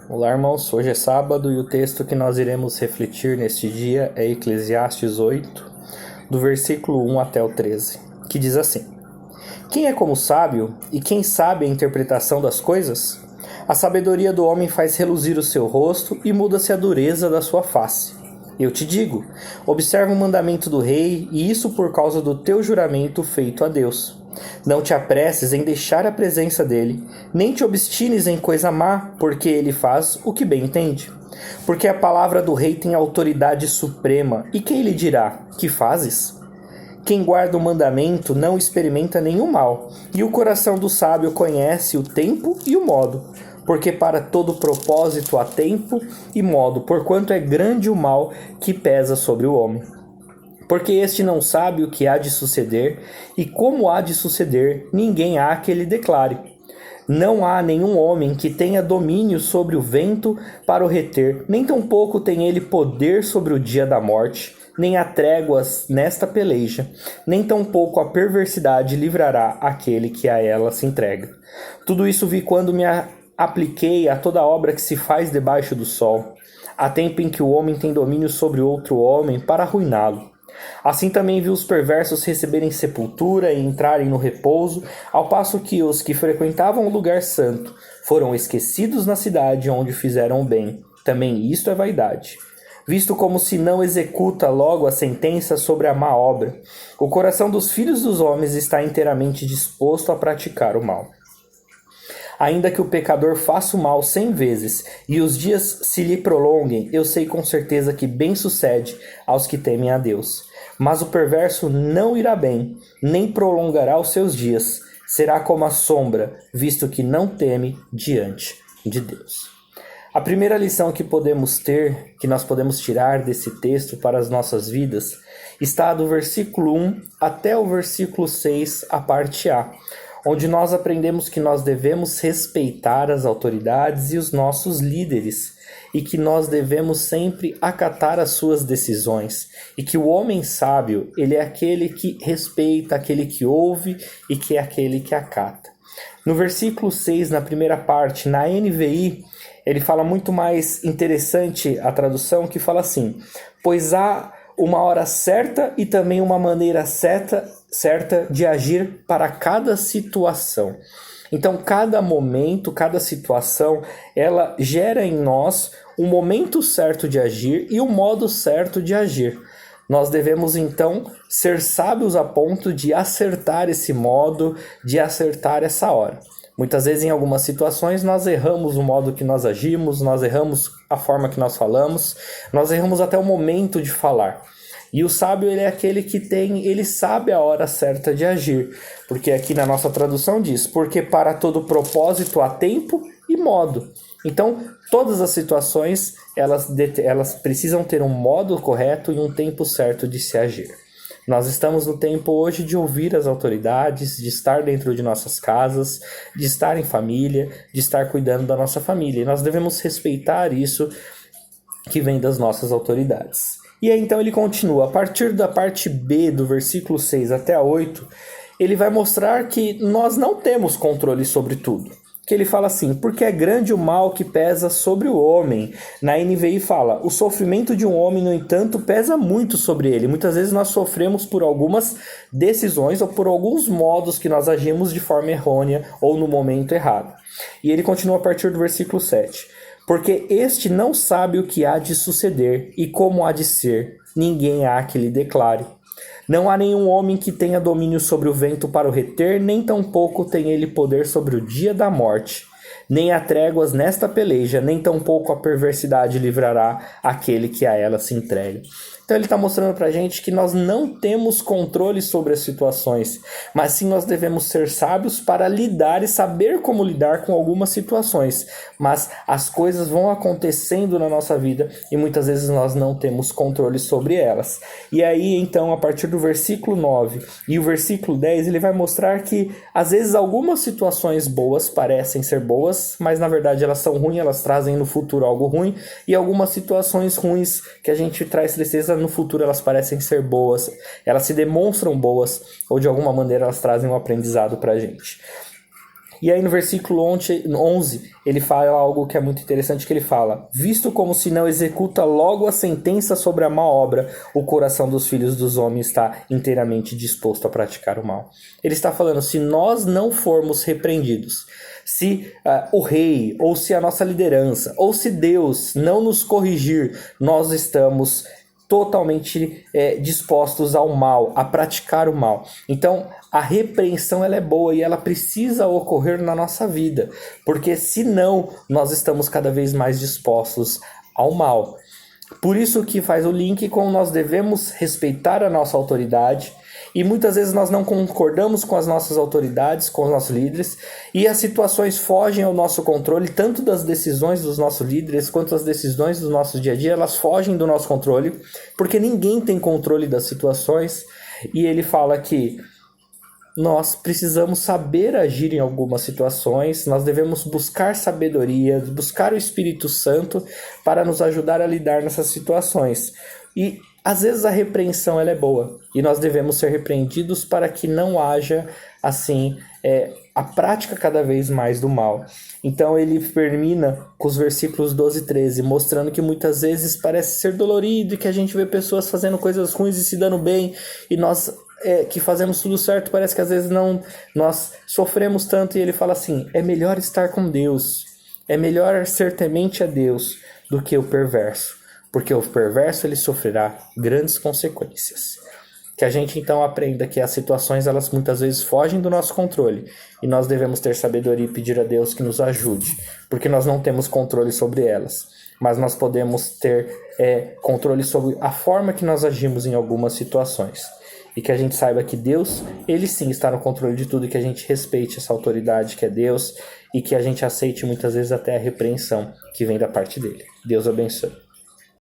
Olá, irmãos. Hoje é sábado e o texto que nós iremos refletir neste dia é Eclesiastes 8, do versículo 1 até o 13, que diz assim: Quem é como sábio e quem sabe a interpretação das coisas? A sabedoria do homem faz reluzir o seu rosto e muda-se a dureza da sua face. Eu te digo, observa o mandamento do rei, e isso por causa do teu juramento feito a Deus. Não te apresses em deixar a presença dele, nem te obstines em coisa má, porque ele faz o que bem entende. Porque a palavra do rei tem autoridade suprema, e quem lhe dirá, que fazes? Quem guarda o mandamento não experimenta nenhum mal, e o coração do sábio conhece o tempo e o modo, porque para todo propósito há tempo e modo, porquanto é grande o mal que pesa sobre o homem. Porque este não sabe o que há de suceder, e como há de suceder, ninguém há que lhe declare. Não há nenhum homem que tenha domínio sobre o vento para o reter, nem tampouco tem ele poder sobre o dia da morte, nem há tréguas nesta peleja, nem tampouco a perversidade livrará aquele que a ela se entrega. Tudo isso vi quando me apliquei a toda obra que se faz debaixo do sol. Há tempo em que o homem tem domínio sobre outro homem para arruiná-lo. Assim também vi os perversos receberem sepultura e entrarem no repouso, ao passo que os que frequentavam o lugar santo foram esquecidos na cidade onde fizeram o bem. Também isto é vaidade. Visto como se não executa logo a sentença sobre a má obra, o coração dos filhos dos homens está inteiramente disposto a praticar o mal. Ainda que o pecador faça o mal 100 vezes e os dias se lhe prolonguem, eu sei com certeza que bem sucede aos que temem a Deus. Mas o perverso não irá bem, nem prolongará os seus dias. Será como a sombra, visto que não teme diante de Deus. A primeira lição que nós podemos tirar desse texto para as nossas vidas, está do versículo 1 até o versículo 6, a parte A, onde nós aprendemos que nós devemos respeitar as autoridades e os nossos líderes, e que nós devemos sempre acatar as suas decisões, e que o homem sábio, ele é aquele que respeita, aquele que ouve e que é aquele que acata. No versículo 6, na primeira parte, na NVI, ele fala muito mais interessante a tradução, que fala assim: pois há uma hora certa e também uma maneira certa de agir para cada situação. Então, cada momento, cada situação, ela gera em nós um momento certo de agir e um modo certo de agir. Nós devemos, então, ser sábios a ponto de acertar esse modo, de acertar essa hora. Muitas vezes, em algumas situações, nós erramos o modo que nós agimos, nós erramos a forma que nós falamos, nós erramos até o momento de falar. E o sábio, ele é aquele que ele sabe a hora certa de agir. Porque aqui na nossa tradução diz, porque para todo propósito há tempo e modo. Então, todas as situações, elas precisam ter um modo correto e um tempo certo de se agir. Nós estamos no tempo hoje de ouvir as autoridades, de estar dentro de nossas casas, de estar em família, de estar cuidando da nossa família. E nós devemos respeitar isso que vem das nossas autoridades. E aí então ele continua, a partir da parte B do versículo 6 até a 8, ele vai mostrar que nós não temos controle sobre tudo. Que ele fala assim, porque é grande o mal que pesa sobre o homem. Na NVI fala, o sofrimento de um homem, no entanto, pesa muito sobre ele. Muitas vezes nós sofremos por algumas decisões ou por alguns modos que nós agimos de forma errônea ou no momento errado. E ele continua a partir do versículo 7. Porque este não sabe o que há de suceder e como há de ser, ninguém há que lhe declare. Não há nenhum homem que tenha domínio sobre o vento para o reter, nem tampouco tem ele poder sobre o dia da morte. Nem há tréguas nesta peleja, nem tampouco a perversidade livrará aquele que a ela se entrega. Então ele está mostrando para a gente que nós não temos controle sobre as situações, mas sim nós devemos ser sábios para lidar e saber como lidar com algumas situações. Mas as coisas vão acontecendo na nossa vida e muitas vezes nós não temos controle sobre elas. E aí então, a partir do versículo 9 e o versículo 10, ele vai mostrar que às vezes algumas situações boas parecem ser boas, mas na verdade elas são ruins, elas trazem no futuro algo ruim, e algumas situações ruins que a gente traz tristeza no futuro elas parecem ser boas, elas se demonstram boas, ou de alguma maneira elas trazem um aprendizado pra gente. E aí no versículo 11, ele fala algo que é muito interessante, que ele fala: visto como se não executa logo a sentença sobre a má obra, o coração dos filhos dos homens está inteiramente disposto a praticar o mal. Ele está falando, se nós não formos repreendidos, se o rei, ou se a nossa liderança, ou se Deus não nos corrigir, nós estamos totalmente dispostos ao mal, a praticar o mal. Então, a repreensão ela é boa e ela precisa ocorrer na nossa vida, porque senão nós estamos cada vez mais dispostos ao mal. Por isso que faz o link com nós devemos respeitar a nossa autoridade, e muitas vezes nós não concordamos com as nossas autoridades, com os nossos líderes, e as situações fogem ao nosso controle, tanto das decisões dos nossos líderes, quanto as decisões do nosso dia a dia, elas fogem do nosso controle, porque ninguém tem controle das situações, e ele fala que nós precisamos saber agir em algumas situações, nós devemos buscar sabedoria, buscar o Espírito Santo para nos ajudar a lidar nessas situações. E às vezes a repreensão ela é boa, e nós devemos ser repreendidos para que não haja, assim, a prática cada vez mais do mal. Então ele termina com os versículos 12 e 13, mostrando que muitas vezes parece ser dolorido, e que a gente vê pessoas fazendo coisas ruins e se dando bem, e nós que fazemos tudo certo, parece que às vezes não, nós sofremos tanto, e ele fala assim, é melhor estar com Deus, é melhor ser temente a Deus do que o perverso, porque o perverso ele sofrerá grandes consequências. Que a gente então aprenda que as situações elas muitas vezes fogem do nosso controle, e nós devemos ter sabedoria e pedir a Deus que nos ajude, porque nós não temos controle sobre elas, mas nós podemos ter controle sobre a forma que nós agimos em algumas situações. E que a gente saiba que Deus, ele sim está no controle de tudo, e que a gente respeite essa autoridade que é Deus, e que a gente aceite muitas vezes até a repreensão que vem da parte dele. Deus abençoe.